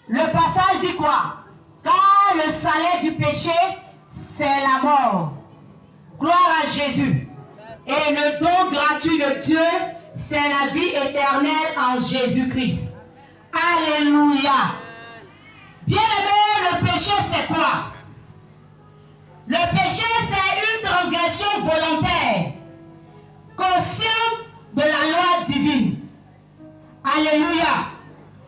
Le passage dit quoi? Car le salaire du péché, c'est la mort. Gloire à Jésus. Et le don gratuit de Dieu, c'est la vie éternelle en Jésus-Christ. Alléluia. Bien-aimé, le péché, c'est quoi? Le péché, c'est une transgression volontaire, consciente de la loi divine. Alléluia.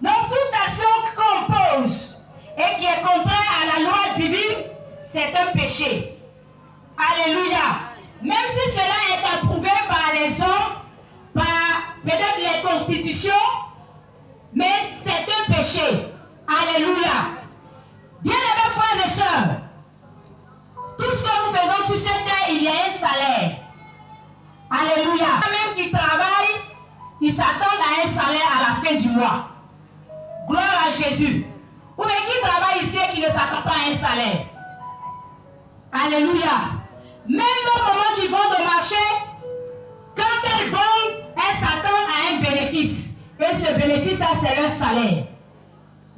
Donc, toute action qu'on pose et qui est contraire à la loi divine, c'est un péché. Alléluia. Même si cela est approuvé par les hommes, par peut-être les constitutions, mais c'est un péché. Alléluia. Bien-aimés frères et sœurs, tout ce que nous faisons sur cette terre, il y a un salaire. Alléluia. Même qui travaillent, ils s'attendent à un salaire à la fin du mois. Gloire à Jésus. Ou bien qui travaille ici et qui ne s'attend pas à un salaire. Alléluia. Même au moment qu'ils vont de marché, quand elles vendent, elles s'attendent à un bénéfice. Et ce bénéfice-là, c'est leur salaire.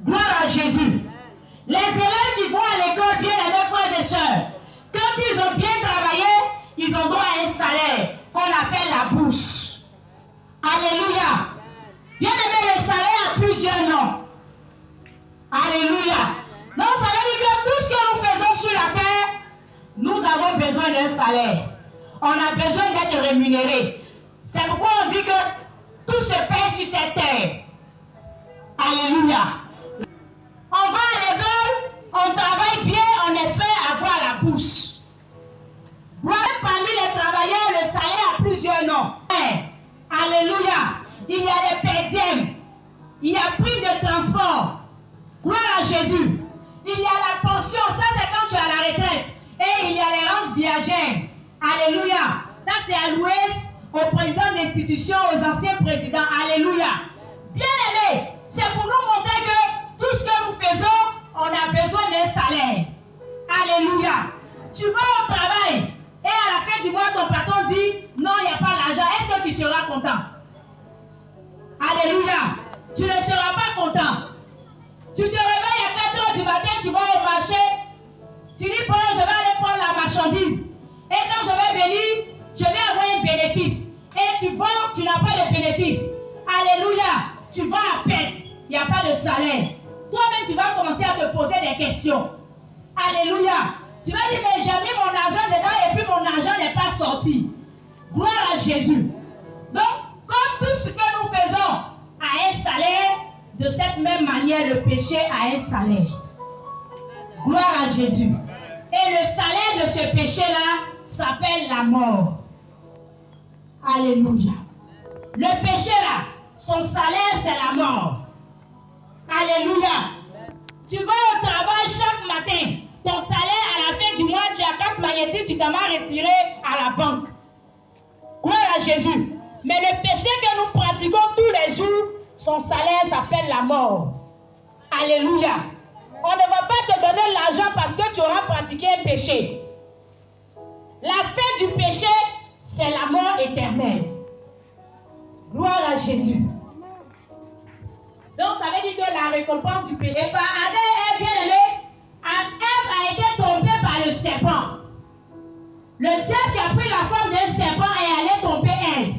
Gloire à Jésus. Les élèves qui vont à l'école, bien aimés frères et sœurs, quand ils ont bien travaillé, ils ont droit à un salaire qu'on appelle la bourse. Alléluia. Bien aimé, le salaire a plusieurs noms. Alléluia. Donc ça veut dire que tout ce que nous faisons sur la terre, nous avons besoin d'un salaire. On a besoin d'être rémunéré. C'est pourquoi on dit que tout se paye sur cette terre. Alléluia. On va à l'école, on travaille bien, on espère avoir la bourse. Parmi les travailleurs, le salaire a plusieurs noms. Alléluia. Il y a des perdièmes. Il y a prime de transport. Gloire à Jésus. Il y a la pension. Ça, c'est quand tu es à la retraite. Et il y a les rentes viagères. Alléluia. Ça, c'est alloué aux présidents d'institutions, aux anciens présidents. Alléluia. Bien aimé, c'est pour nous montrer que tout ce que nous faisons, on a besoin d'un salaire. Alléluia. Tu vas au travail et à la fin du mois, ton patron dit non, il n'y a pas d'argent. Est-ce que tu seras content? Alléluia. Tu ne seras pas content. Tu te réveilles à 4 h du matin, tu vas au marché. Tu dis, bon, je vais aller prendre la marchandise. Et quand je vais venir, je vais avoir un bénéfice. Et tu vends, tu n'as pas de bénéfice. Alléluia. Tu vends à perte. Il n'y a pas de salaire. Toi-même, tu vas commencer à te poser des questions. Alléluia. Tu vas dire, mais j'ai mis mon argent dedans et puis mon argent n'est pas sorti. Gloire à Jésus. Donc, comme tout ce que nous faisons a un salaire, de cette même manière, le péché a un salaire. Gloire à Jésus. Et le salaire de ce péché-là s'appelle la mort. Alléluia. Le péché-là, son salaire, c'est la mort. Alléluia. Tu vas au travail chaque matin. Ton salaire, à la fin du mois, tu as 4 magnétiques, tu t'en vas retirer à la banque. Gloire à Jésus. Mais le péché que nous pratiquons tous les jours, son salaire s'appelle la mort. Alléluia. On ne va pas te donner l'argent parce que tu auras pratiqué un péché. La fin du péché, c'est la mort éternelle. Gloire à Jésus. Donc ça veut dire que la récompense du péché. Et par Adam est bien aimé, Ève a été trompée par le serpent. Le diable qui a pris la forme d'un serpent est allé tromper Ève.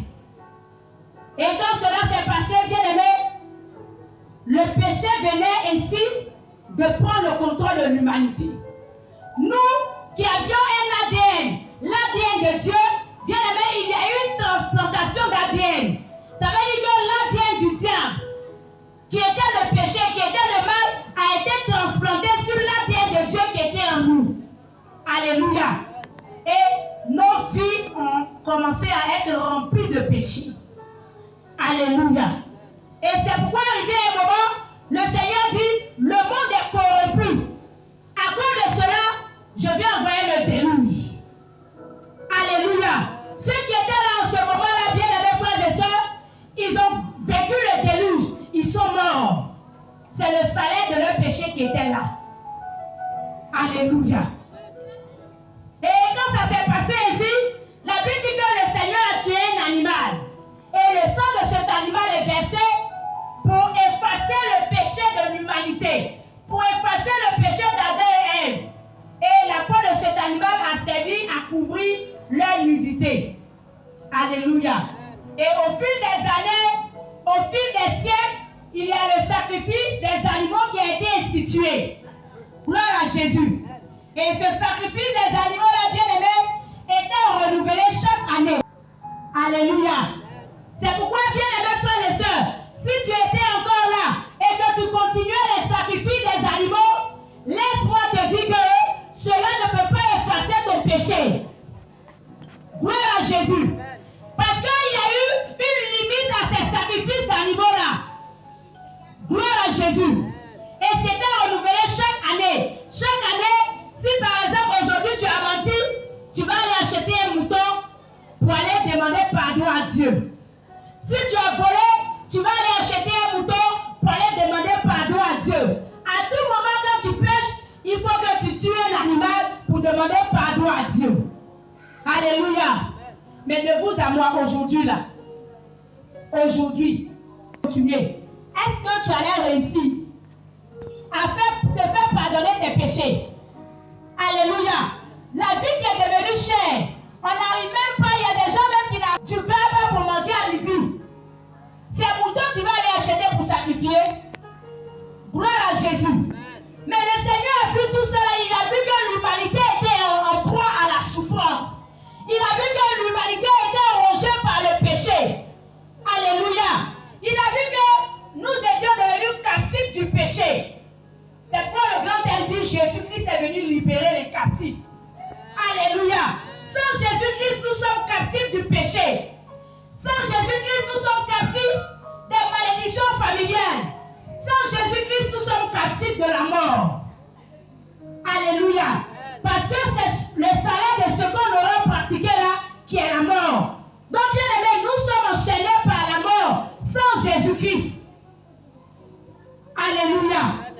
Et quand cela s'est passé, bien aimé, le péché venait ainsi de prendre le contrôle de l'humanité. Nous qui avions un ADN, l'ADN de Dieu, bien aimé, il y a eu une transplantation d'ADN. Ça veut dire que l'ADN du diable, qui était le péché, qui était le mal, a été transplanté sur l'ADN de Dieu qui était en nous. Alléluia. Et nos vies ont commencé à être remplies de péché. Alléluia. Et c'est pourquoi arrivé un moment, le Seigneur dit, le monde est corrompu. À cause de cela, je viens envoyer le déluge. Alléluia. Ceux qui étaient là en ce moment-là, bien aimés frères et sœurs, ils ont vécu le déluge. Ils sont morts. C'est le salaire de leur péché qui était là. Alléluia. Et quand ça s'est passé ici, la Bible dit que le Seigneur a tué un animal. Et le sang de cet animal est versé pour effacer le péché de l'humanité. Jésus. Et ce sacrifice des animaux, là, bien-aimés, était renouvelé chaque année. Alléluia. C'est pourquoi, bien-aimés frères et sœurs, si tu étais encore là et que tu continuais les sacrifices des animaux, laisse-moi te dire que cela ne peut pas effacer ton péché. Gloire à Jésus. Parce qu'il y a eu une limite à ces sacrifices d'animaux-là. Gloire à Jésus. Et c'était renouvelé chaque année. Chaque année, si par exemple aujourd'hui tu as menti, tu vas aller acheter un mouton pour aller demander pardon à Dieu. Si tu as volé, tu vas aller acheter un mouton pour aller demander pardon à Dieu. À tout moment quand tu pêches, il faut que tu tues un animal pour demander pardon à Dieu. Alléluia. Mais de vous à moi aujourd'hui là, aujourd'hui, continuez. Est-ce que tu allais réussir à te faire pardonner tes péchés? Alléluia. La vie qui est devenue chère, on n'arrive même pas, il y a des gens même qui n'ont du gars pour manger à midi. Ces moutons, tu vas aller acheter pour sacrifier. Gloire à Jésus. Mais le Seigneur a vu tout cela, il a vu que l'humanité était en proie à la souffrance. Il a vu que l'humanité était rongée par le péché. Alléluia. Il a vu que nous étions devenus captifs du péché. C'est pourquoi le grand air dit Jésus-Christ est venu libérer les captifs. Alléluia. Sans Jésus-Christ, nous sommes captifs du péché. Sans Jésus-Christ, nous sommes captifs des malédictions familiales. Sans Jésus-Christ, nous sommes captifs de la mort. Alléluia. Parce que c'est le salaire de ce qu'on aura pratiqué là qui est la mort. Donc, bien aimé, nous sommes enchaînés par la mort sans Jésus-Christ. Alléluia.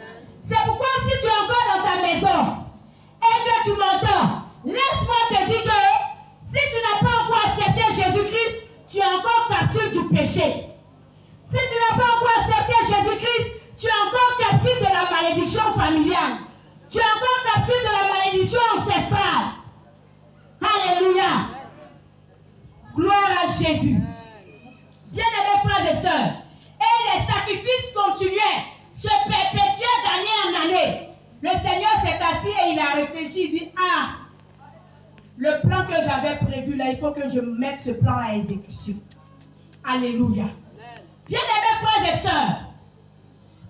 C'est pourquoi si tu es encore dans ta maison et que tu m'entends, laisse-moi te dire que si tu n'as pas encore accepté Jésus-Christ, tu es encore captif du péché. Si tu n'as pas encore accepté Jésus-Christ, tu es encore captif de la malédiction familiale. Tu es encore captif de la malédiction ancestrale. Alléluia. Gloire à Jésus. Bien-aimés frères et sœurs, et les sacrifices continuaient, se perpétuaient d'année en année. Le Seigneur s'est assis et il a réfléchi, il dit, ah, le plan que j'avais prévu là, il faut que je mette ce plan à exécution. Alléluia. Bien-aimés frères et sœurs,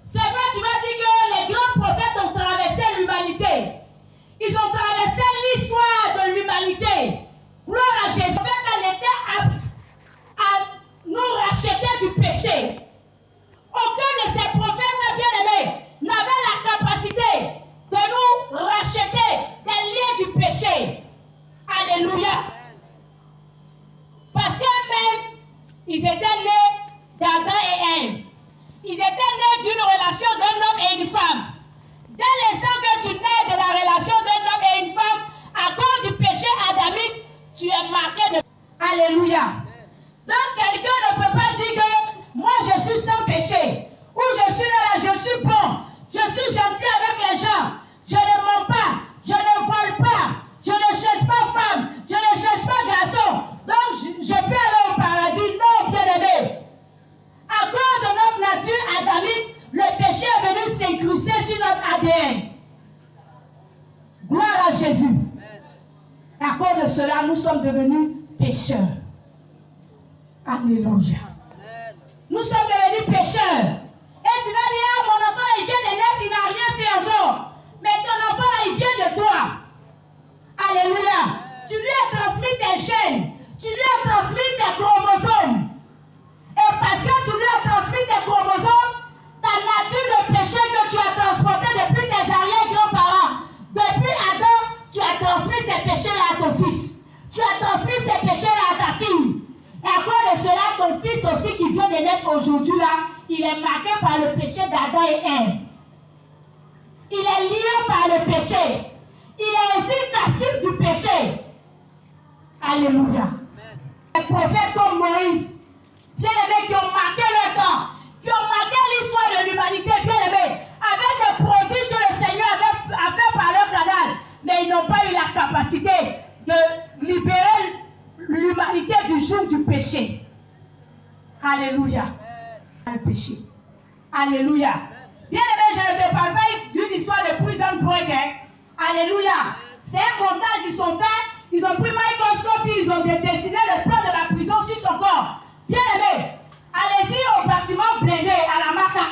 c'est vrai, tu vas dire que les grands prophètes ont traversé l'humanité. Ils ont traversé l'histoire de l'humanité. Gloire à Jésus. Les prophètes étaient aptes à nous racheter du péché. Aucun de ces prophètes bien-aimés n'avait la capacité de nous racheter des liens du péché. Alléluia. Parce qu'eux-mêmes, ils étaient nés d'Adam et Ève. Ils étaient nés d'une relation d'un homme et une femme. Dès l'instant que tu nais de la relation d'un homme et une femme, à cause du péché adamique, tu es marqué de... Alléluia. Donc quelqu'un ne peut pas dire que moi je suis sans péché. Ou je suis là, je suis bon. Je suis gentil avec les gens. Je ne mens pas. Je ne vole pas. Je ne cherche pas femme. Je ne cherche pas garçon. Donc je peux aller au paradis. Non, bien-aimé. À cause de notre nature adamique, le péché est venu s'incruster sur notre ADN. Gloire à Jésus. Et à cause de cela, nous sommes devenus pécheurs. Alléluia. Nous sommes devenus pécheurs. Et tu vas dire, ah, mon enfant, il vient de naître, il n'a rien fait encore. Mais ton enfant, là, il vient de toi. Alléluia. Tu lui as transmis tes gènes. Tu lui as transmis tes chromosomes. Et parce que tu lui as transmis tes chromosomes, ta nature de péché que tu as transporté depuis tes arrière-grands-parents, depuis Adam, tu as transmis ces péchés-là à ton fils. Tu as transmis ces péchés-là à ta fille. Et à cause de cela, ton fils aussi qui vient de naître aujourd'hui là, il est marqué par le péché d'Adam et Ève. Il est lié par le péché. Il est aussi captif du péché. Alléluia. Les prophètes comme Moïse, bien-aimés qui ont marqué le temps, qui ont marqué l'histoire de l'humanité, bien-aimés, avec des prodiges que le Seigneur a fait par leur canal, mais ils n'ont pas eu la capacité de libérer l'humanité du joug du péché. Alléluia. Le péché. Alléluia. Bien-aimé, je ne te parle pas d'une histoire de prison break. Hein. Alléluia. C'est un montage, ils sont faits. Ils ont pris Michael Scofield, ils ont dessiné le plan de la prison sur son corps. Bien aimé, allez-y au bâtiment blindé à la Maca.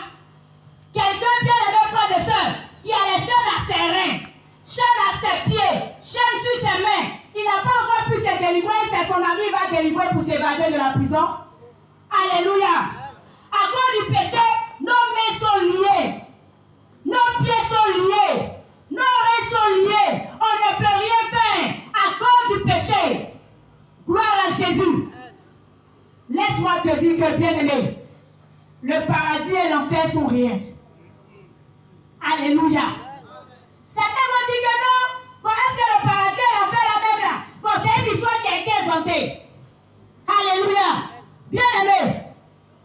Quelqu'un, bien aimé, frères et sœurs, qui a les chaînes à ses reins, chaînes à ses pieds, chaînes sur ses mains. Il n'a pas encore pu se délivrer, c'est son ami qui va délivrer pour s'évader de la prison. Alléluia. À cause du péché, nos mains sont liées, nos pieds sont liés, nos reins sont liés. On ne peut rien faire à cause du péché. Gloire à Jésus. Laisse-moi te dire que, bien aimé, le paradis et l'enfer sont rien. Alléluia. Certains vont dire que non. Bon, est-ce que le paradis et l'enfer la même là? Bon, c'est une histoire qui a été inventée. Alléluia. Bien aimé,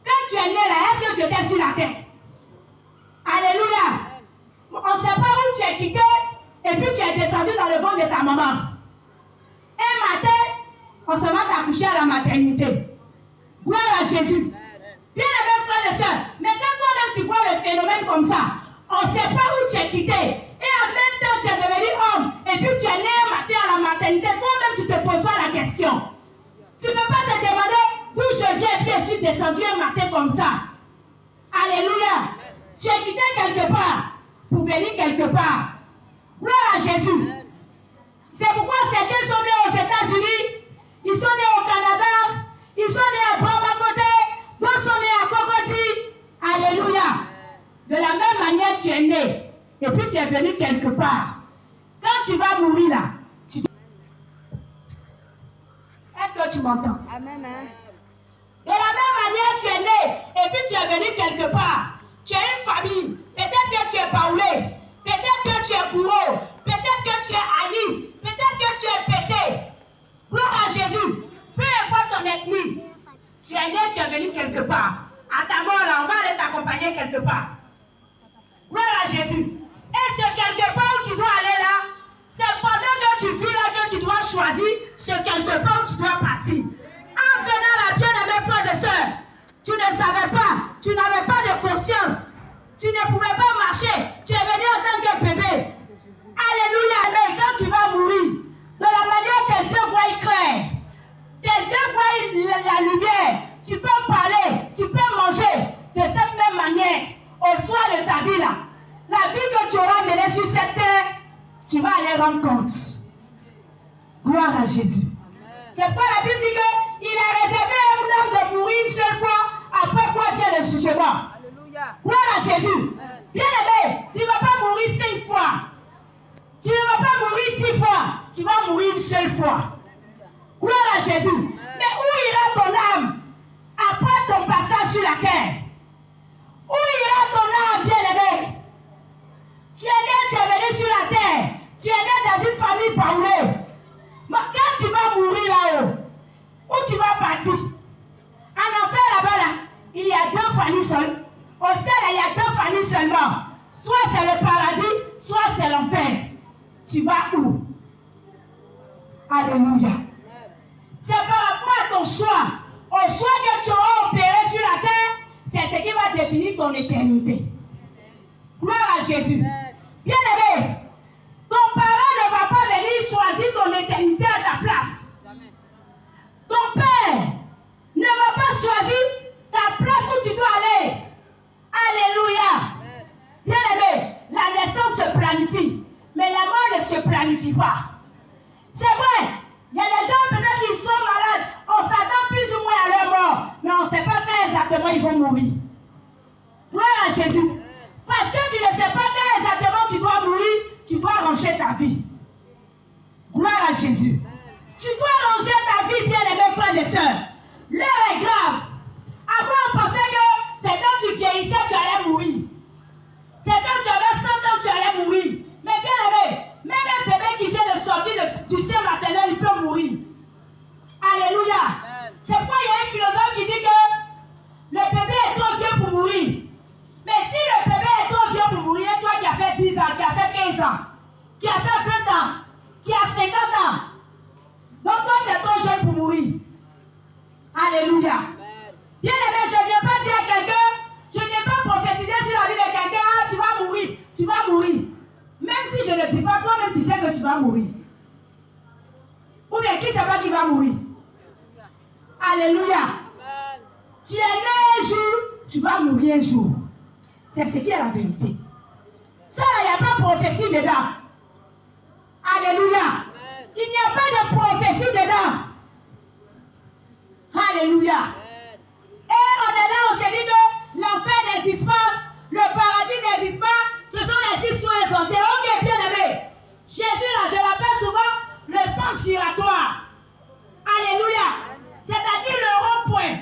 quand tu es né là, est-ce que tu étais sur la terre? Alléluia. On ne sait pas où tu es quitté et puis tu es descendu dans le ventre de ta maman. Un matin, on se va t'accoucher à la maternité. Gloire à Jésus. Bien aimé frères et sœurs, mais quand toi-même tu vois le phénomène comme ça, on ne sait pas où tu es quitté. Et en même temps, tu es devenu homme. Et puis tu es né un matin à la maternité. Toi-même, tu te poses pas la question. Tu ne peux pas te demander d'où je viens et puis je suis descendu un matin comme ça. Alléluia. Tu es quitté quelque part pour venir quelque part. Gloire à Jésus. C'est pourquoi certains sont nés aux États-Unis, ils sont nés au Canada, ils sont nés à Bramacoté, d'autres sont nés à Cocody. Alléluia. De la même manière, tu es né et puis tu es venu quelque part. Quand tu vas mourir là, est-ce que tu m'entends? Amen. De la même manière, tu es né et puis tu es venu quelque part. Tu as une famille. Peut-être que tu es Paulé. Peut-être que tu es bourreau. Peut-être que tu es Ali. Peut-être que tu es pété. Gloire à Jésus. Peu importe ton ethnie. Tu es né, tu es venu quelque part. À ta mort là, on va aller t'accompagner quelque part. Gloire à Jésus. Et c'est quelque part où tu dois aller là. C'est pendant que tu vis là que tu dois choisir ce quelque part où tu dois partir. En venant là, bien-aimés frères et sœurs, tu ne savais pas, tu n'avais pas de conscience, tu ne pouvais pas marcher, tu es venu en tant que bébé. Alléluia, mais quand tu vas mourir, de la manière tes yeux voient clair, tes yeux voient la lumière, tu peux parler, tu peux manger de cette même manière. Au soir de ta vie là, la vie que tu auras menée sur cette terre, tu vas aller rendre compte. Gloire à Jésus. C'est pourquoi la Bible dit qu'il a réservé à un homme de mourir une seule fois, après quoi vient le jugement. Alléluia. Gloire à Jésus. Bien aimé, tu ne vas pas mourir 5 fois. Tu ne vas pas mourir 10 fois. Tu vas mourir une seule fois. Gloire à Jésus. Mais où ira ton âme après ton passage sur la terre? Où ira ton âme, bien aimé? Tu es né, tu es venu sur la terre. Tu es né dans une famille paumée. Mais quand tu vas mourir là-haut, où tu vas partir? En enfer là-bas, là, il y a 2 familles seules. Au ciel, il y a 2 familles seulement. Soit c'est le paradis, soit c'est l'enfer. Tu vas où? Alléluia. C'est par rapport à ton choix. Au choix que tu auras opéré sur la terre, c'est ce qui va définir ton éternité. Gloire à Jésus. Bien aimé, ton parent ne va pas venir choisir ton éternité à ta place. Ton père ne va pas choisir ta place où tu dois aller. Alléluia. Bien aimé, la naissance se planifie, mais la mort ne se planifie pas. C'est vrai, il y a des gens peut-être qui sont malades, on s'attend plus ou moins à leur mort, mais on ne sait pas quand exactement ils vont mourir. Gloire à Jésus. Parce que tu ne sais pas quand exactement tu dois mourir, tu dois ranger ta vie. Gloire à Jésus. Tu dois ranger ta vie, bien aimés frères et sœurs. L'heure est grave. Avant, on pensait que c'est quand tu vieillissais, tu allais mourir. C'est quand tu avais 100 ans, tu allais mourir. Mais bien aimé, même un bébé qui vient de sortir du sein maternel, il peut mourir. Alléluia. C'est pourquoi il y a un philosophe qui dit que le bébé est trop vieux pour mourir. Mais si le bébé est trop vieux pour mourir, toi qui as fait 10 ans, qui as fait 15 ans, qui as fait 20 ans, qui a 50 ans, donc toi tu es trop jeune pour mourir. Alléluia. Bien aimé, je ne viens pas dire à quelqu'un, je ne viens pas prophétiser sur la vie de quelqu'un, ah, tu vas mourir, tu vas mourir. Même si je ne dis pas, toi-même tu sais va mourir? Ou bien qui ne sait pas qui va mourir? Alléluia. Tu es né un jour, tu vas mourir un jour. C'est ce qui est la vérité. Ça, il n'y a pas de prophétie dedans. Alléluia. Il n'y a pas de prophétie dedans. Alléluia. Et on est là, on se dit que l'enfer n'existe pas, le paradis n'existe pas, ce sont les histoires inventées. Ok, bien aimé. Jésus, là, je l'appelle souvent le sang giratoire. Alléluia. C'est-à-dire le rond-point,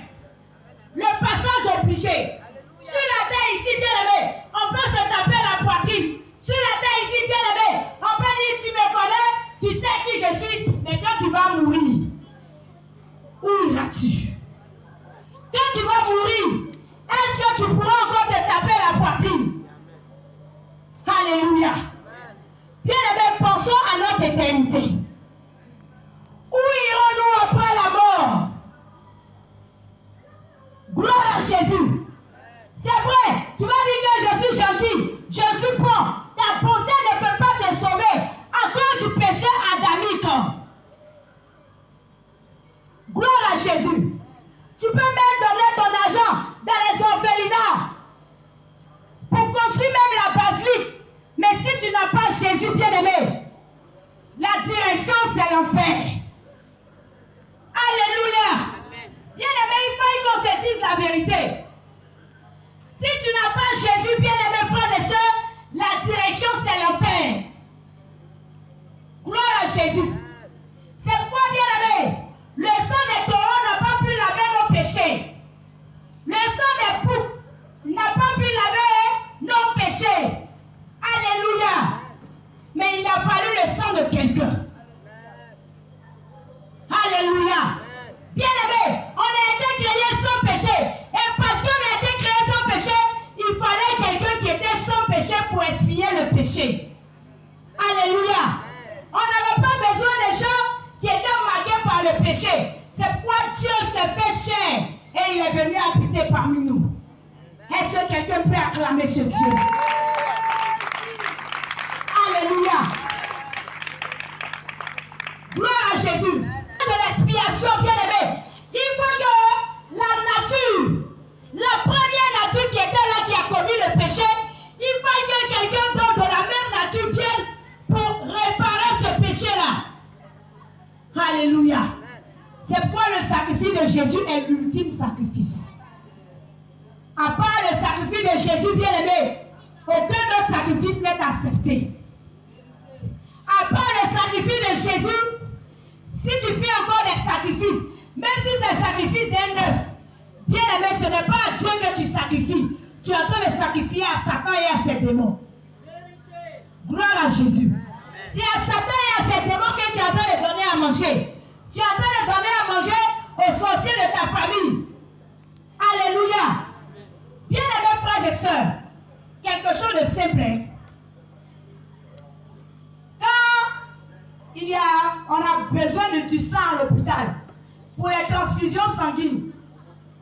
le passage obligé. Sur la terre ici, bien aimé, on peut se taper la poitrine. Sur la terre ici, bien aimé, on peut dire tu me connais, tu sais qui je suis, mais quand tu vas mourir, où iras-tu? Quand tu vas mourir, est-ce que tu pourras encore te taper la poitrine? Alléluia. Bien aimé, pensons à notre éternité. Où irons-nous après la mort? Gloire à Jésus. C'est vrai, tu vas dire que je suis gentil, je suis bon. Ta bonté ne peut pas te sauver à cause du péché adamique. Gloire à Jésus. Tu peux même donner ton argent dans les orphelinats pour construire même la basilique. Mais si tu n'as pas Jésus, bien-aimé, la direction c'est l'enfer. Alléluia. Bien-aimé, il faut qu'on se dise la vérité. Si tu n'as pas Jésus, bien-aimé, frères et sœurs, la direction c'est l'enfer. Gloire à Jésus. C'est pourquoi, bien-aimé, le sang des taureaux n'a pas pu laver nos péchés. Le sang des boucs n'a pas pu laver nos péchés. Alléluia. Mais il a fallu le sang de quelqu'un. Alléluia. Bien-aimé, on a été créé sans péché. Et parce qu'on a été créé sans péché, il fallait quelqu'un qui était sans péché pour expier le péché. Alléluia. On n'avait pas besoin de gens qui étaient marqués par le péché. C'est pourquoi Dieu s'est fait chair et il est venu habiter parmi nous. Est-ce que quelqu'un peut acclamer ce Dieu? Alléluia. Gloire à Jésus. De l'expiation, bien-aimé, il faut que la nature, la première nature qui était là, qui a commis le péché, il faut que quelqu'un d'autre de la même nature vienne pour réparer ce péché-là. Alléluia. C'est pourquoi le sacrifice de Jésus est l'ultime sacrifice. À part le sacrifice de Jésus, bien-aimé, aucun autre sacrifice n'est accepté. À part le sacrifice de Jésus, si tu fais encore des sacrifices, même si c'est le sacrifice d'un œuf, bien-aimé, ce n'est pas à Dieu que tu sacrifies. Tu es en train de sacrifier à Satan et à ses démons. Gloire à Jésus. C'est à Satan et à ses démons que tu es en train de donner à manger. Tu es en train de donner à manger aux sorciers de ta famille. Alléluia. Bien-aimés frères et sœurs, quelque chose de simple. Quand on a besoin du sang à l'hôpital pour les transfusions sanguines,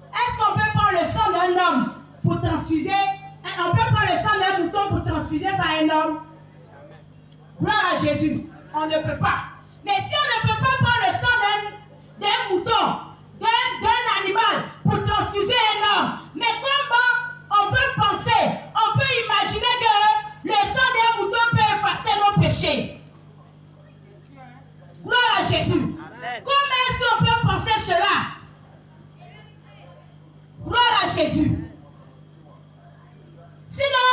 est-ce qu'on peut prendre le sang d'un homme pour transfuser? On peut prendre le sang d'un mouton pour transfuser ça à un homme? Gloire à Jésus. On ne peut pas. Mais si on ne peut pas prendre le sang d'un mouton, d'un animal pour transfuser un homme, mais comment on peut penser, on peut imaginer que le sang d'un mouton peut effacer nos péchés? Gloire à Jésus. Amen. Comment est-ce qu'on peut penser cela? Gloire à Jésus. Sinon,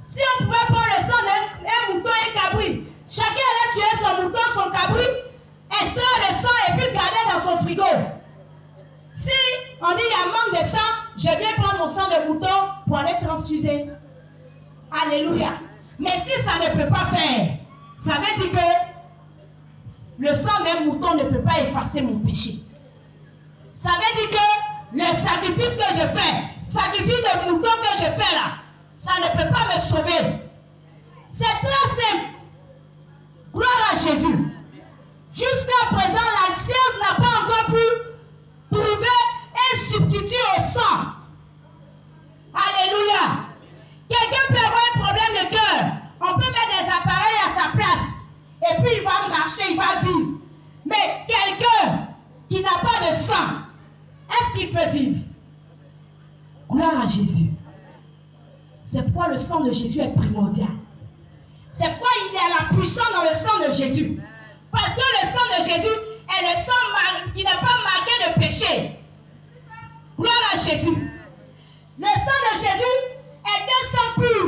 si on pouvait prendre le sang d'un mouton et un cabri, chacun allait tuer son mouton, son cabri, extraire le sang et puis garder dans son frigo. Si on dit il y a manque de sang, je viens prendre mon sang de mouton pour aller transfuser. Alléluia. Mais si ça ne peut pas faire, ça veut dire que le sang d'un mouton ne peut pas effacer mon péché. Ça veut dire que le sacrifice que je fais, sacrifice de mouton que je fais là, ça ne peut pas me sauver. C'est très simple. Gloire à Jésus. Jusqu'à présent, la science n'a pas encore pu trouver un substitut au sang. Alléluia. Quelqu'un peut avoir un problème de cœur. On peut mettre des appareils à sa place. Et puis il va le sang de Jésus est primordial. C'est pourquoi il y a la puissance dans le sang de Jésus. Parce que le sang de Jésus est le sang qui n'est pas marqué de péché. Gloire à Jésus. Le sang de Jésus est un sang pur.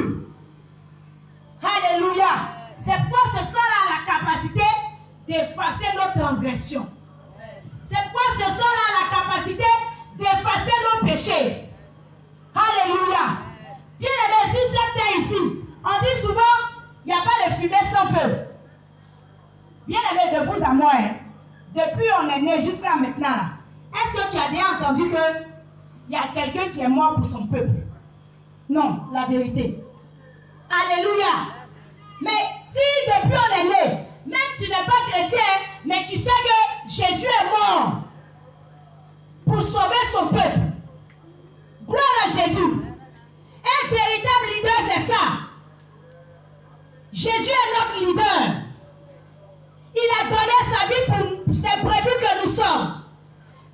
Alléluia. C'est pourquoi ce sang-là a la capacité d'effacer nos transgressions. C'est pourquoi ce sang-là a la capacité d'effacer nos péchés. Alléluia. Bien aimé, sur cette terre ici, on dit souvent, il n'y a pas de fumée sans feu. Bien aimé, de vous à moi, depuis on est né jusqu'à maintenant, est-ce que tu as déjà entendu qu'il y a quelqu'un qui est mort pour son peuple? Non, la vérité. Alléluia. Mais si depuis on est né, même tu n'es pas chrétien, mais tu sais que Jésus est mort pour sauver son peuple. Gloire à Jésus. Un véritable leader, c'est ça. Jésus est notre leader. Il a donné sa vie pour ces brebis que nous sommes.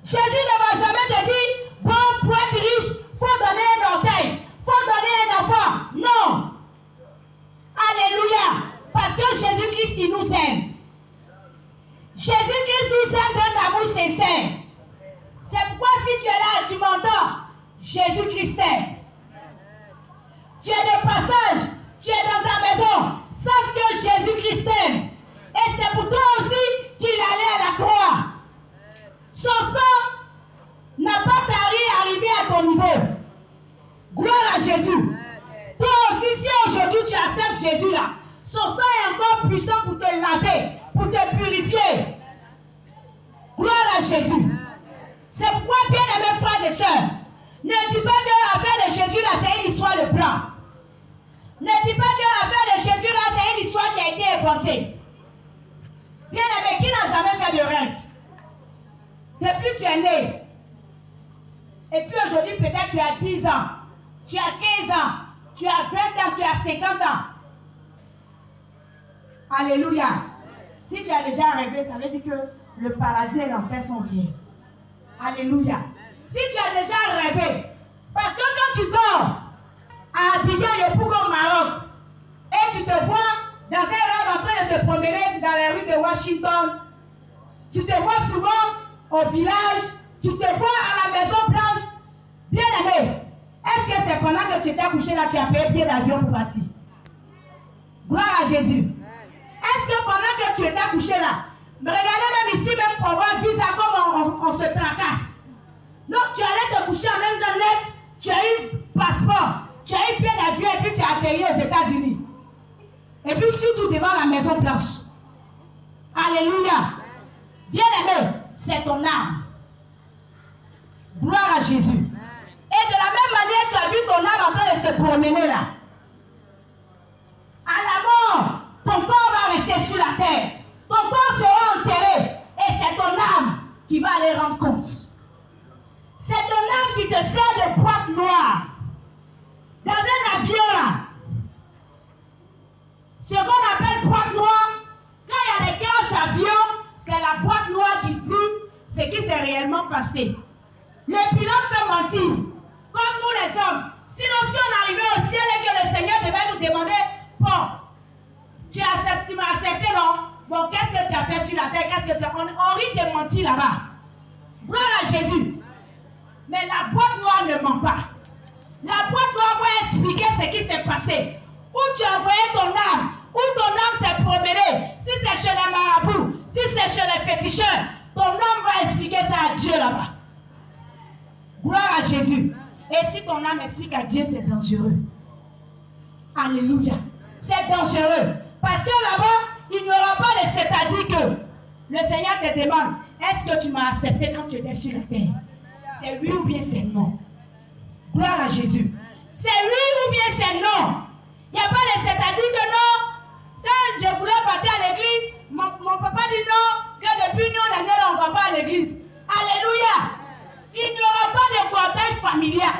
Jésus ne va jamais te dire, bon, pour être riche, il faut donner un orteil, il faut donner un enfant. Non. Alléluia. Parce que Jésus-Christ, il nous aime. Jésus-Christ nous aime d'un amour sincère. C'est pourquoi si tu es là et tu m'entends, Jésus-Christ t'aime. Tu es de passage, tu es dans ta maison, sache que Jésus-Christ t'aime. Et c'est pour toi aussi qu'il allait à la croix. Son sang n'a pas tardé à arriver à ton niveau. Gloire à Jésus. Toi aussi, si aujourd'hui tu acceptes Jésus là, son sang est encore puissant pour te laver, pour te purifier. Gloire à Jésus. C'est pourquoi, bien aimés frères et sœurs, ne dis pas que l'affaire de Jésus là, c'est une histoire de plan. Ne dis pas que l'affaire de Jésus là, c'est une histoire qui a été inventée. Bien aimé, qui n'a jamais fait de rêve? Depuis que tu es né, et puis aujourd'hui peut-être tu as 10 ans, tu as 15 ans, tu as 20 ans, tu as 50 ans. Alléluia. Si tu as déjà rêvé, ça veut dire que le paradis et l'enfer sont liés. Alléluia. Si tu as déjà rêvé, parce que quand tu dors à Abidjan, Yopougon, au Maroc, et tu te vois dans un rêve en train de te promener dans les rues de Washington, tu te vois souvent au village, tu te vois à la Maison Blanche, bien aimé, est-ce que c'est pendant que tu étais couché là, tu as payé billet d'avion pour partir? Gloire à Jésus. Est-ce que pendant que tu étais couché là, regardez même ici, même pour voir visa, comme on se tracasse. Donc tu allais te coucher en même temps net, tu as eu passeport, tu as eu billet d'avion et puis tu as atterri aux États-Unis. Et puis surtout devant la Maison Blanche. Alléluia. Bien aimé, c'est ton âme. Gloire à Jésus. Et de la même manière, tu as vu ton âme en train de se promener là. À la mort, ton corps va rester sur la terre. Ton corps sera enterré. Et c'est ton âme qui va aller rendre compte. C'est ton âme qui te sert de boîte noire. Dans un avion là. Ce qu'on appelle boîte noire, quand il y a des crashs d'avion, c'est la boîte noire qui dit ce qui s'est réellement passé. Le pilote peut mentir, comme nous les hommes. Sinon, si on arrivait au ciel et que le Seigneur devait nous demander, bon, tu m'as accepté, non? Bon, qu'est-ce que tu as fait sur la terre? Qu'est-ce que tu as... On risque de mentir là-bas. Gloire à Jésus. Mais la boîte noire ne ment pas. La boîte noire va expliquer ce qui s'est passé. Où tu as envoyé ton âme, où ton âme s'est promenée. Si c'est chez les marabouts, si c'est chez les féticheurs, ton âme va expliquer ça à Dieu là-bas. Gloire à Jésus. Et si ton âme explique à Dieu, c'est dangereux. Alléluia. C'est dangereux. Parce que là-bas, il n'y aura pas de c'est-à-dire que le Seigneur te demande, est-ce que tu m'as accepté quand tu étais sur la terre? C'est oui ou bien c'est non. Gloire à Jésus. C'est oui ou bien c'est non. Il n'y a pas de c'est-à-dire que non. Quand je voulais partir à l'église, mon papa dit non, que depuis nous on est là, on ne va pas à l'église. Alléluia. Il n'y aura pas de cortège familial.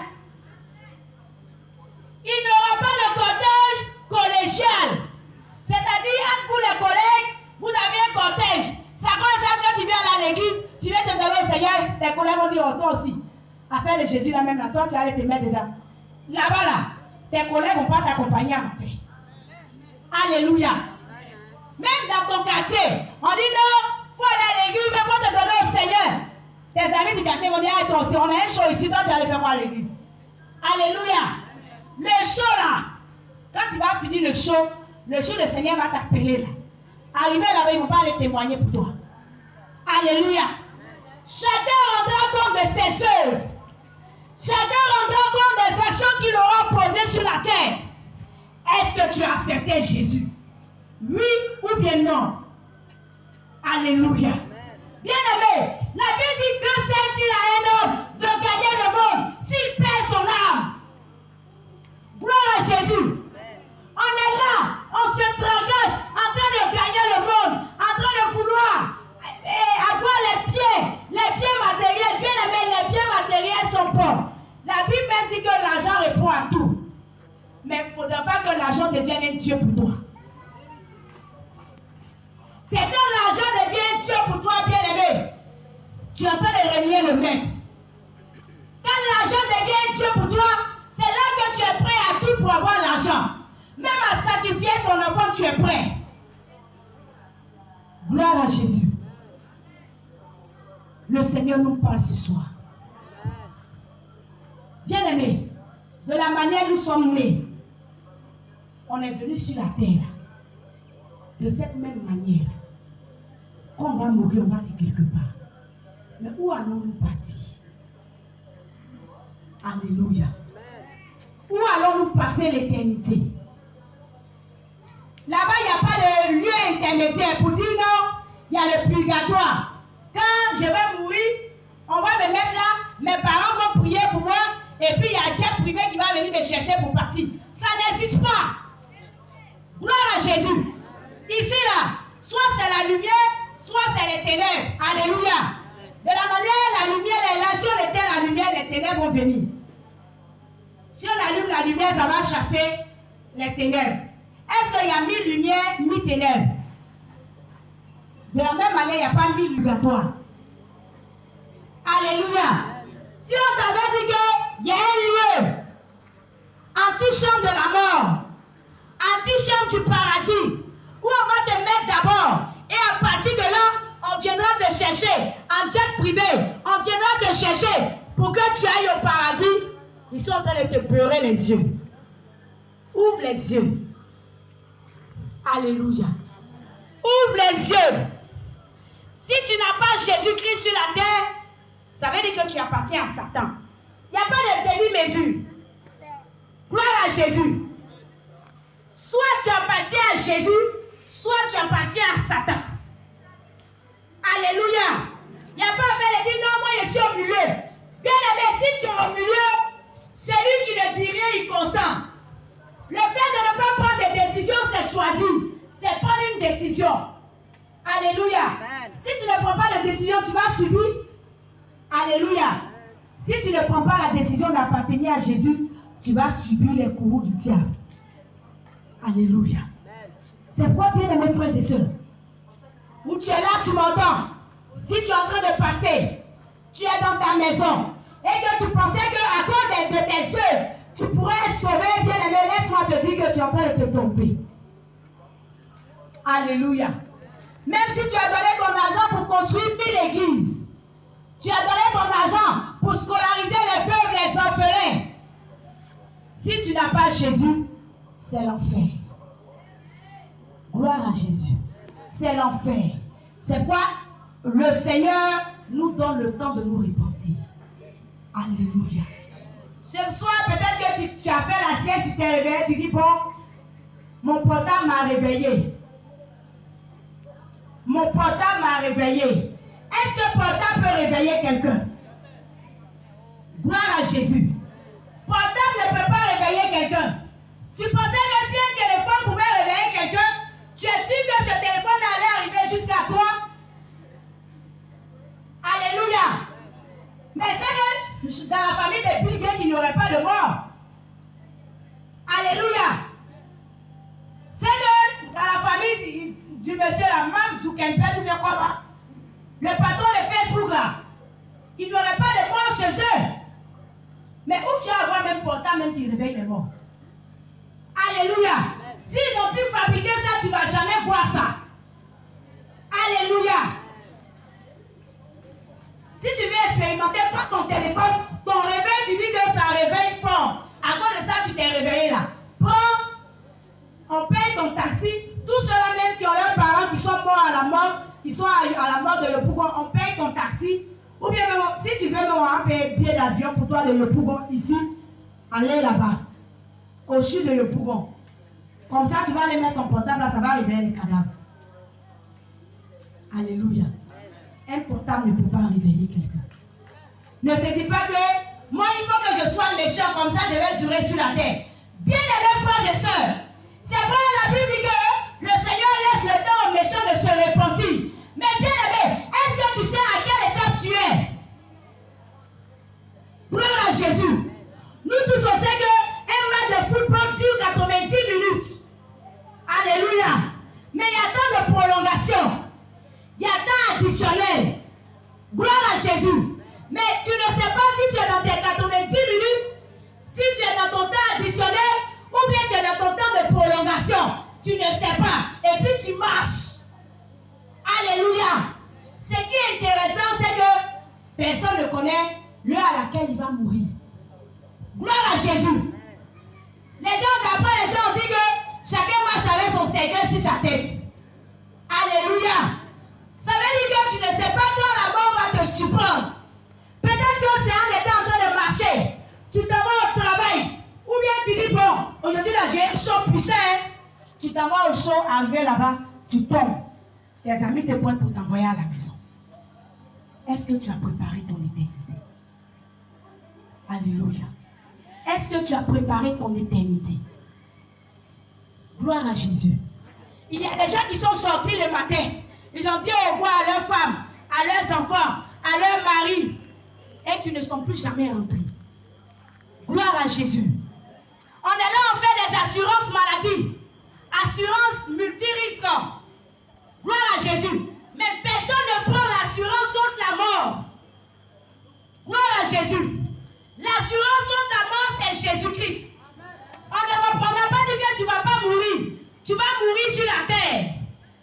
Il n'y aura pas de cortège collégial. C'est-à-dire, entre vous les collègues, vous avez un cortège. Ça quand tu viens à l'église, tu viens te demander au Seigneur, tes collègues vont dire, oh, toi aussi. Affaire de Jésus, là même, là, toi, tu allais te mettre dedans. Là-bas, là, tes collègues ne vont pas t'accompagner à l'enfer. Alléluia. Même dans ton quartier, on dit non, il faut aller à l'église, mais il faut te donner au Seigneur. Tes amis du quartier vont dire, ah, toi aussi, on a un show ici, toi tu vas aller faire quoi à l'église? Alléluia. Le show là, quand tu vas finir le show, le Seigneur va t'appeler là. Arrivé là-bas, ils ne vont pas aller témoigner pour toi. Alléluia. Chacun rendra compte de ses œuvres. Chacun rendra compte des actions qu'il aura posées sur la terre. Est-ce que tu as accepté Jésus? Oui ou bien non? Alléluia. Bien-aimé, la Bible dit que sert-il à un homme de gagner le monde s'il perd son âme? Gloire à Jésus. On est là, on se tracasse en train de gagner le monde, en train de vouloir avoir les pieds matériels. Bien-aimé, les pieds matériels sont bons. La Bible même dit que l'argent répond à tout. Mais il ne faudra pas que l'argent devienne un Dieu pour toi. C'est quand l'argent devient un Dieu pour toi, bien-aimé, tu es en train de renier le maître. Quand l'argent devient un Dieu pour toi, c'est là que tu es prêt à tout pour avoir l'argent. Même à sacrifier ton enfant, tu es prêt. Gloire à Jésus. Le Seigneur nous parle ce soir. Bien-aimés, de la manière où nous sommes nés, on est venu sur la terre. De cette même manière, quand on va mourir, on va aller quelque part. Mais où allons-nous partir? Alléluia. Où allons-nous passer l'éternité? Là-bas, il n'y a pas de lieu intermédiaire pour dire non, il y a le purgatoire. Quand je vais mourir, on va me mettre là, mes parents vont prier pour moi, et puis il y a un jet privé qui va venir me chercher pour partir. Ça n'existe pas. Gloire à Jésus. Ici là, soit c'est la lumière, soit c'est les ténèbres. Alléluia. De la manière, la lumière est là. Si on éteint la lumière, les ténèbres vont venir. Si on allume la lumière, ça va chasser les ténèbres. Est-ce qu'il y a 1000 lumières, 1000 ténèbres? De la même manière, il n'y a pas 1000 purgatoires. Alléluia. Si on t'avait dit qu'il y a un lieu, antichambre de la mort, antichambre du paradis, où on va te mettre d'abord, et à partir de là, on viendra te chercher en jet privé, on viendra te chercher pour que tu ailles au paradis. Ils sont en train de te beurrer les yeux. Ouvre les yeux. Alléluia. Ouvre les yeux. Si tu n'as pas Jésus-Christ sur la terre, ça veut dire que tu appartiens à Satan. Il n'y a pas de demi-mesure. Gloire à Jésus. Soit tu appartiens à Jésus, soit tu appartiens à Satan. Alléluia. Il n'y a pas à faire les dire non, moi je suis au milieu. Bien aimé, si tu es au milieu, celui qui ne dit rien, il consent. Le fait de ne pas prendre des décisions, c'est choisir. C'est prendre une décision. Alléluia. Amen. Si tu ne prends pas la décision, tu vas subir. Alléluia. Si tu ne prends pas la décision d'appartenir à Jésus, tu vas subir les courroux du diable. Alléluia. C'est pourquoi, bien aimés frères et sœurs, où tu es là, tu m'entends. Si tu es en train de passer, tu es dans ta maison, et que tu pensais qu'à cause de tes œuvres, tu pourrais être sauvé, bien aimé, laisse-moi te dire que tu es en train de te tromper. Alléluia. Même si tu as donné ton argent pour construire 1000 églises, tu as donné ton argent pour scolariser les veuves, les orphelins. Si tu n'as pas Jésus, c'est l'enfer. Gloire à Jésus. C'est l'enfer. C'est quoi? Le Seigneur nous donne le temps de nous repentir. Alléluia. Ce soir, peut-être que tu as fait la sieste, tu t'es réveillé, tu dis, bon, mon portable m'a réveillé. Mon portable m'a réveillé. Est-ce que le portable peut réveiller quelqu'un? Gloire à Jésus. Portable ne peut pas réveiller quelqu'un. Tu pensais que si un téléphone pouvait réveiller quelqu'un, tu es sûr que ce téléphone allait arriver jusqu'à toi? Alléluia. Mais c'est que dans la famille des Bill Gates, il n'y aurait pas de mort. Alléluia. C'est que dans la famille du monsieur la Mark Zuckerberg ou bien quoi, le patron de Facebook là, il n'y aurait pas de mort chez eux. Mais où tu vas avoir même portable, même qui réveille les morts? Alléluia. S'ils ont pu fabriquer ça, tu ne vas jamais voir ça. Alléluia. Si tu veux expérimenter, prends ton téléphone, ton réveil, tu dis que ça réveille fort. À cause de ça, tu t'es réveillé là. Prends, on paye ton taxi. Tous ceux-là même qui ont leurs parents qui sont morts à la mort, qui sont à la mort de Yopougon, on paye ton taxi. Ou bien même, si tu veux même on payer un billet d'avion pour toi de Yopougon ici, allez là-bas, au sud de Yopougon. Comme ça, tu vas aller mettre ton portable là, ça va réveiller les cadavres. Alléluia. Un portable ne peut pas réveiller quelqu'un. Ne te dis pas que moi, il faut que je sois méchant, comme ça je vais durer sur la terre. Bien-aimés frères et sœurs, c'est vrai, la Bible dit que le Seigneur laisse le temps aux méchants de se repentir. Mais bien-aimé, est-ce que tu sais à quelle étape tu es? Gloire à Jésus. Nous tous on sait qu'un match de football dure 90 minutes. Alléluia. Mais il y a tant de prolongation. Il y a tant additionnel. Gloire à Jésus. Mais tu ne sais pas si tu es dans tes 90 minutes, si tu es dans ton temps additionnel, ou bien tu es dans ton temps de prolongation. Tu ne sais pas. Et puis tu marches. Alléluia. Ce qui est intéressant, c'est que personne ne connaît l'heure à laquelle il va mourir. Gloire à Jésus. Les gens d'après, les gens ont dit que chacun marche avec son cercueil sur sa tête. Alléluia. Ça veut dire que tu ne sais pas quand la mort va te surprendre. Peut-être que c'est en étant en train de marcher. Tu t'en vas au travail. Ou bien tu dis, bon, aujourd'hui là j'ai un chaud puissant. Tu t'en vas au chaud, arrivé là-bas, tu tombes. Tes amis te pointent pour t'envoyer à la maison. Est-ce que tu as préparé ton éternité? Alléluia. Est-ce que tu as préparé ton éternité? Gloire à Jésus. Il y a des gens qui sont sortis le matin. Ils ont dit au revoir à leurs femmes, à leurs enfants, à leurs maris. Et qui ne sont plus jamais rentrés. Gloire à Jésus. On est là, on fait des assurances maladie. Assurance multirisque. Gloire à Jésus. Mais personne ne prend l'assurance contre la mort. Gloire à Jésus. L'assurance contre la mort, c'est Jésus-Christ. On n'a pas dit que tu ne vas pas mourir. Tu vas mourir sur la terre.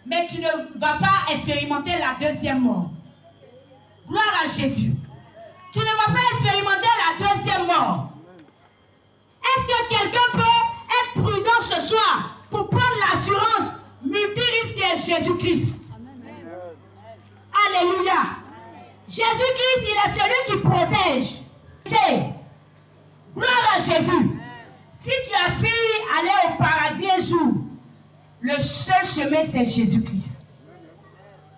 Mais tu ne vas pas expérimenter la deuxième mort. Gloire à Jésus. Tu ne vas pas expérimenter la deuxième mort. Est-ce que quelqu'un peut être prudent ce soir pour prendre l'assurance multirisque de Jésus-Christ? Alléluia. Jésus-Christ, il est celui qui protège. Gloire à Jésus. Si tu aspires à aller au paradis un jour, le seul chemin, c'est Jésus-Christ.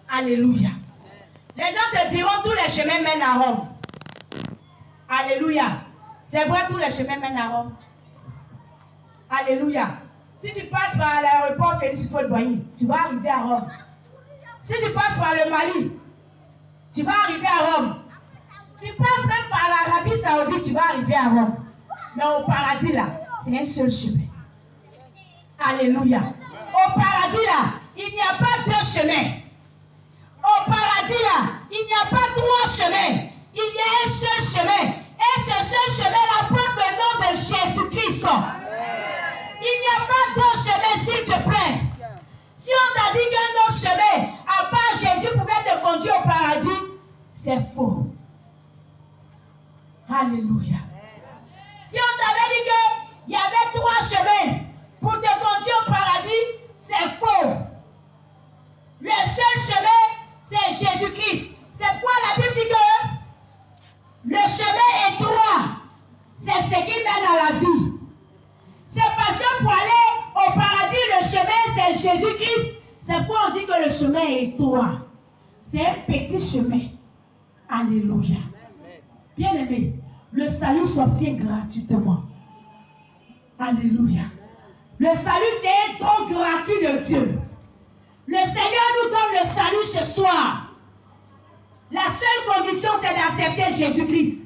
Alléluia. Les gens te diront tous les chemins mènent à Rome. Alléluia. C'est vrai, tous les chemins mènent à Rome. Alléluia. Si tu passes par l'aéroport Félix Houphouët-Boigny, tu vas arriver à Rome. Si tu passes par le Mali, tu vas arriver à Rome. Tu passes même par l'Arabie Saoudite, tu vas arriver à Rome. Mais au paradis là, c'est un seul chemin. Alléluia. Au paradis là, il n'y a pas deux chemins. Au paradis là, il n'y a pas trois chemins. Il y a un seul chemin. Et ce seul chemin-là porte le nom de Jésus-Christ. Il n'y a pas d'autre chemin, s'il te plaît. Si on t'a dit qu'un autre chemin, à part Jésus, pouvait te conduire au paradis, c'est faux. Alléluia. Si on t'avait dit qu'il y avait trois chemins pour te conduire au paradis, c'est faux. Le seul chemin, c'est Jésus-Christ. C'est quoi la Bible dit que le chemin étroit, c'est ce qui mène à la vie. C'est parce que pour aller au paradis, le chemin, c'est Jésus-Christ. C'est pourquoi on dit que le chemin est étroit. C'est un petit chemin. Alléluia. Bien aimé, le salut s'obtient gratuitement. Alléluia. Le salut, c'est un don gratuit de Dieu. Le Seigneur nous donne le salut ce soir. La seule condition, c'est d'accepter Jésus-Christ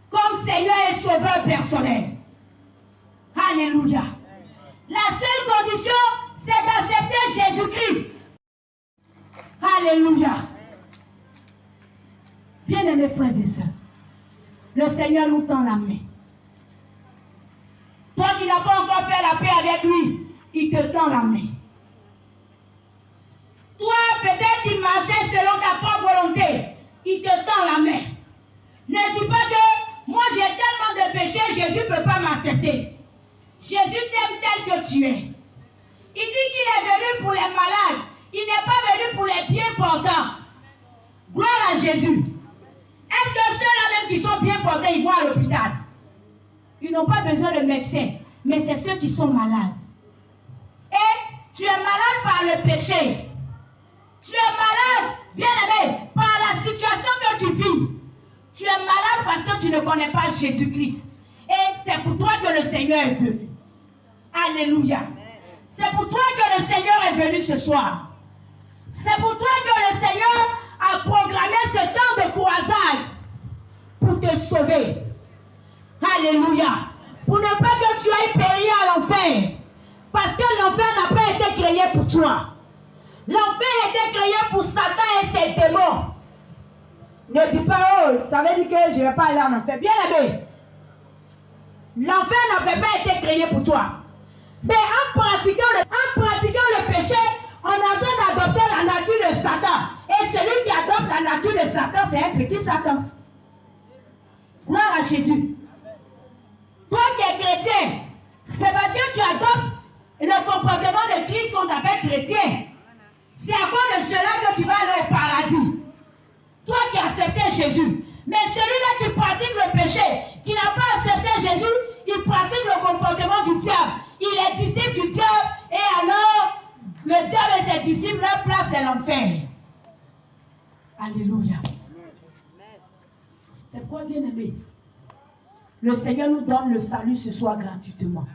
comme Seigneur et Sauveur personnel. Alléluia. La seule condition, c'est d'accepter Jésus-Christ. Alléluia. Bien-aimés frères et sœurs, le Seigneur nous tend la main. Ton Toi qui n'as pas encore fait la paix avec lui, il te tend la main. Toi, peut-être qu'il marchait selon ta propre volonté. Il te tend la main. Ne dis pas que moi j'ai tellement de péchés, Jésus ne peut pas m'accepter. Jésus t'aime tel que tu es. Il dit qu'il est venu pour les malades. Il n'est pas venu pour les bien portants. Gloire à Jésus. Est-ce que ceux-là même qui sont bien portants, ils vont à l'hôpital? Ils n'ont pas besoin de médecin. Mais c'est ceux qui sont malades. Et tu es malade par le péché. Tu es malade, bien-aimé, par la situation que tu vis. Tu es malade parce que tu ne connais pas Jésus-Christ. Et c'est pour toi que le Seigneur est venu. Alléluia. C'est pour toi que le Seigneur est venu ce soir. C'est pour toi que le Seigneur a programmé ce temps de croisade pour te sauver. Alléluia. Pour ne pas que tu ailles périr à l'enfer. Parce que l'enfer n'a pas été créé pour toi. L'enfer a été créé pour Satan et ses démons. Ne dis pas, oh, ça veut dire que je ne vais pas aller en enfer. Bien aimé. L'enfer n'avait pas été créé pour toi. Mais en pratiquant le péché, on est en train d'adopter la nature de Satan. Et celui qui adopte la nature de Satan, c'est un petit Satan. Gloire à Jésus. Toi qui es chrétien, c'est parce que tu adoptes le comportement de Christ qu'on appelle chrétien. C'est à cause de cela que tu vas aller au paradis. Toi qui as accepté Jésus. Mais celui-là qui pratique le péché, qui n'a pas accepté Jésus, il pratique le comportement du diable. Il est disciple du diable. Et alors, le diable et ses disciples, leur place c'est l'enfer. Alléluia. C'est quoi, bien aimé? Le Seigneur nous donne le salut ce soir gratuitement.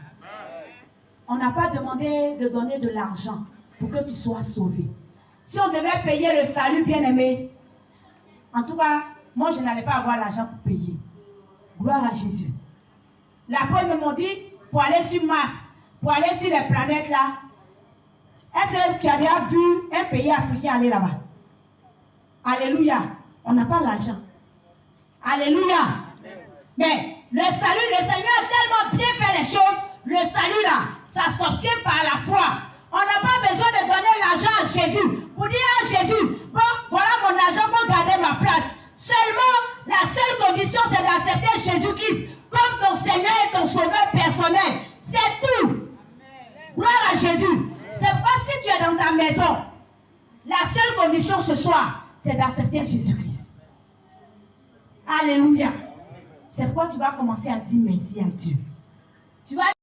On n'a pas demandé de donner de l'argent pour que tu sois sauvé. Si on devait payer le salut, bien aimé, en tout cas, moi je n'allais pas avoir l'argent pour payer. Gloire à Jésus. L'apôtre m'ont dit, pour aller sur Mars, pour aller sur les planètes là, est-ce que tu as déjà vu un pays africain aller là-bas? Alléluia. On n'a pas l'argent. Alléluia. Mais le salut, le Seigneur a tellement bien fait les choses, le salut là, ça s'obtient par la foi. On n'a pas besoin de donner l'argent à Jésus. Pour dire à Jésus, bon, voilà mon argent pour garder ma place. Seulement, la seule condition, c'est d'accepter Jésus-Christ comme ton Seigneur et ton sauveur personnel. C'est tout. Gloire à Jésus. C'est pas si tu es dans ta maison. La seule condition ce soir, c'est d'accepter Jésus-Christ. Alléluia. C'est pourquoi tu vas commencer à dire merci à Dieu. Tu vas